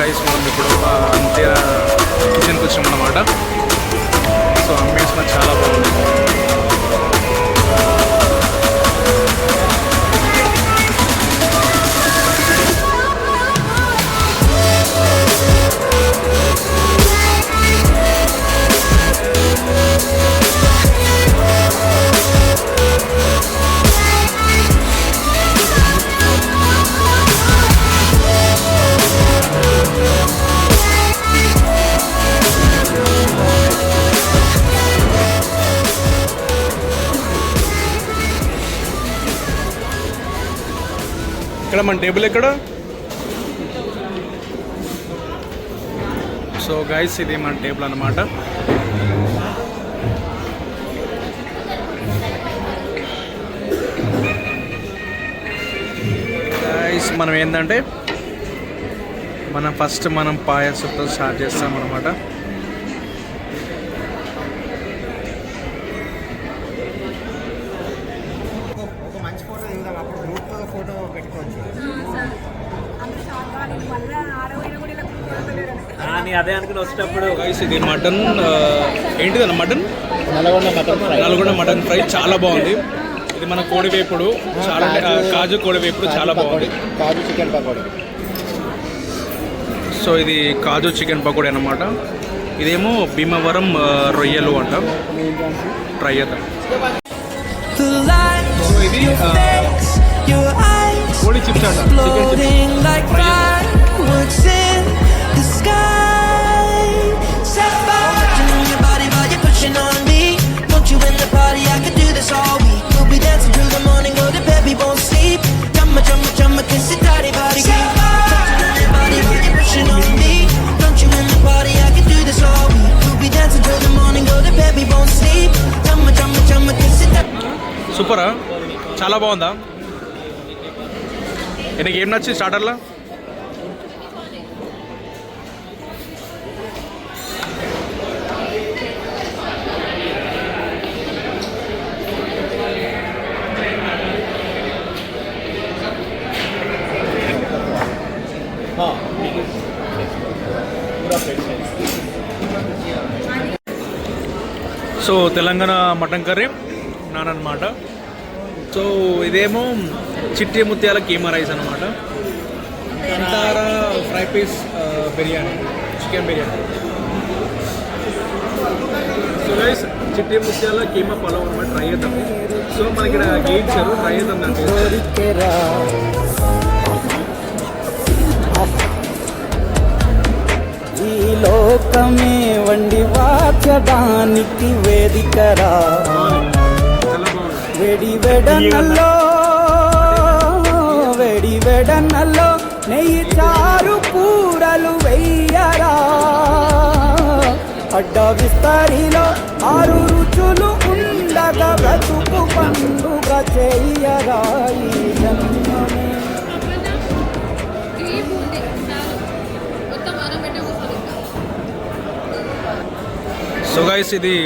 Guys మనం ఇప్పుడు అంతే కిచెన్కి వచ్చామన్నమాట. సో అమ్మేసిన చాలా బాగుంది. ఇక్కడ మన టేబుల్ ఎక్కడ? సో గైస్ ఇది మన టేబుల్ అన్నమాట. గైస్ మనం ఏంటంటే ఫస్ట్ పాయసంతో స్టార్ట్ చేస్తాం అన్నమాట. అదే అనుకుని వచ్చేటప్పుడు ఇది మటన్ ఏంటిదన్న మటన్ నల్గొండ మటన్ ఫ్రై చాలా బాగుంది. ఇది మన కోడి వేపుడు, చాలా కాజు కోడి వేపుడు చాలా బాగుంది. కాజు చికెన్ పకోడీ. సో ఇది కాజు చికెన్ పకోడీ అన్నమాట. ఇదేమో భీమవరం రొయ్యలు అంట. ట్రై చేద్దాం. సో ఇది కోడి చిప్స్ అంట, చికెన్ చిప్స్. సూపరా, చాలా బాగుందా? నీకు ఏం నచ్చింది స్టార్టర్లో? So Telangana mutton curry naan అనమాట. సో ఇదేమో చిట్టి ముత్యాల కీమా రైస్ అనమాట. అంతారా fry piece biryani, chicken biryani. So rice చిట్టి ముత్యాల కీమా పలావ్ అనమాట. ట్రై చేద్దాం. సో మనకి ఇక్కడ గేయించారు, ట్రై చేద్దాం దాంట్లో. ఈ లోకమే వండి వాచడానికి వేదికరా, వేడి వెడనల్లో నెయ్యి చారు కూరలు వెయ్యరా, అడ్డ విస్తరిలో 6 రుచులు ఉండగా బ్రతుకు పండుగ చెయ్యరా ఈ జన్మమే. సో గైస్ ఇది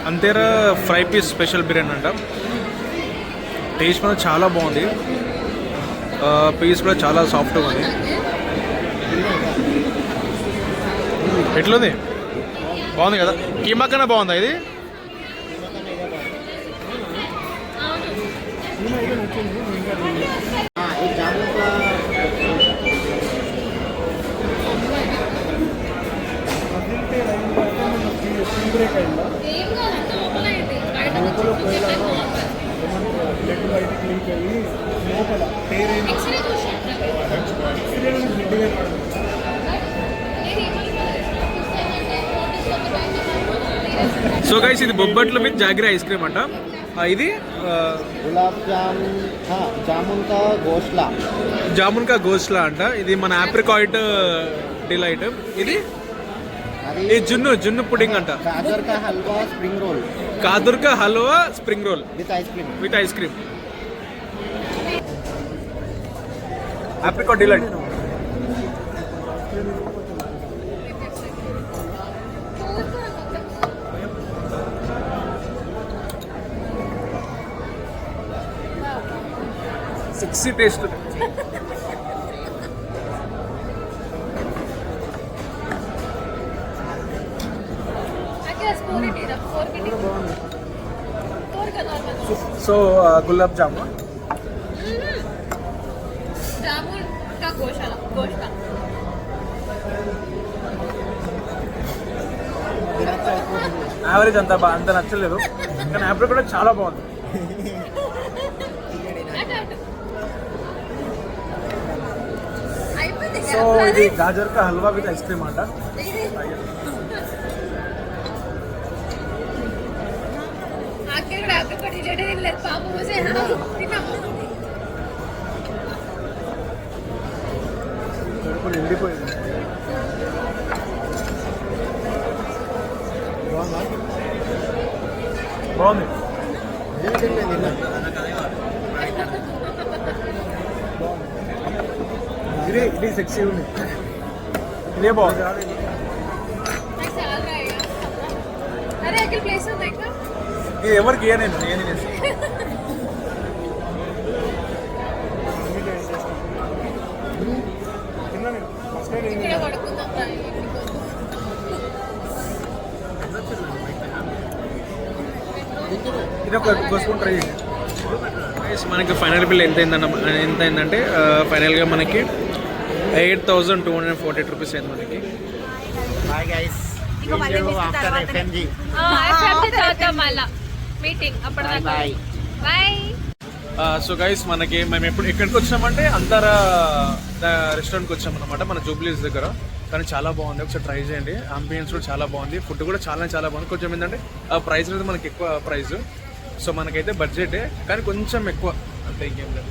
అంతేరా ఫ్రై పీస్ స్పెషల్ బిర్యానీ అంట. టేస్ట్ కూడా చాలా బాగుంది, పీస్ కూడా చాలా సాఫ్ట్గా ఉంది. ఎట్లుంది? బాగుంది కదా? కీమా కన్నా బాగుందా ఇది? సో గైస్ ఇది బొబ్బట్లు విత్ జాగిరి ఐస్ క్రీమ్ అంట. ఇది గులాబ్ జామున్ కా గోస్లా అంట. ఇది మన ఆప్రికాయిట్ డిలైట్. ఇది జున్ను పుడింగ్ అంట. కాదర్ కా halwa spring roll with ice cream. Apricot delight. Sexy taste. So gulab jamun jamun का गोश्त యావరేజ్ అంత నచ్చలేదు, కానీ యావరేజ్ కూడా చాలా బాగుంది. సో ఇది గాజర్ కా హల్వా విత్ ఐస్ క్రీమ్ అంట. కడుపు నిండిపోయింది. బాగుంది. ఇది సెక్సీ ఉంది, ఇదే బాగుంది. अरे अखिल प्लेस में देखना ఇది ఎవరికి నేను ఇక్కడ పడుకుందాం రా ఇది ఒక స్పూన్ ట్రై చేయండి. మనకి ఫైనల్ బిల్ ఎంత అయిందంటే ఫైనల్గా మనకి 8,248 రూపీస్ అయింది మనకి. Bye guys, after FMG. మళ్ళా మీటింగ్ అప్పటిదాకా బాయ్. బాయ్. సో గైస్ మేము ఎక్కడికి వచ్చామంటే అంతరా రెస్టారెంట్కి వచ్చామన్నమాట, మన జూబ్లీస్ దగ్గర. కానీ చాలా బాగుంది, ఒకసారి ట్రై చేయండి. అంబియన్స్ కూడా చాలా బాగుంది, ఫుడ్ కూడా చాలా బాగుంది. కొంచెం ఏంటంటే ప్రైస్ అనేది మనకి ఎక్కువ ప్రైస్, సో మనకైతే బడ్జెటే కానీ కొంచెం ఎక్కువ అంతే, ఇంకేం లేదు.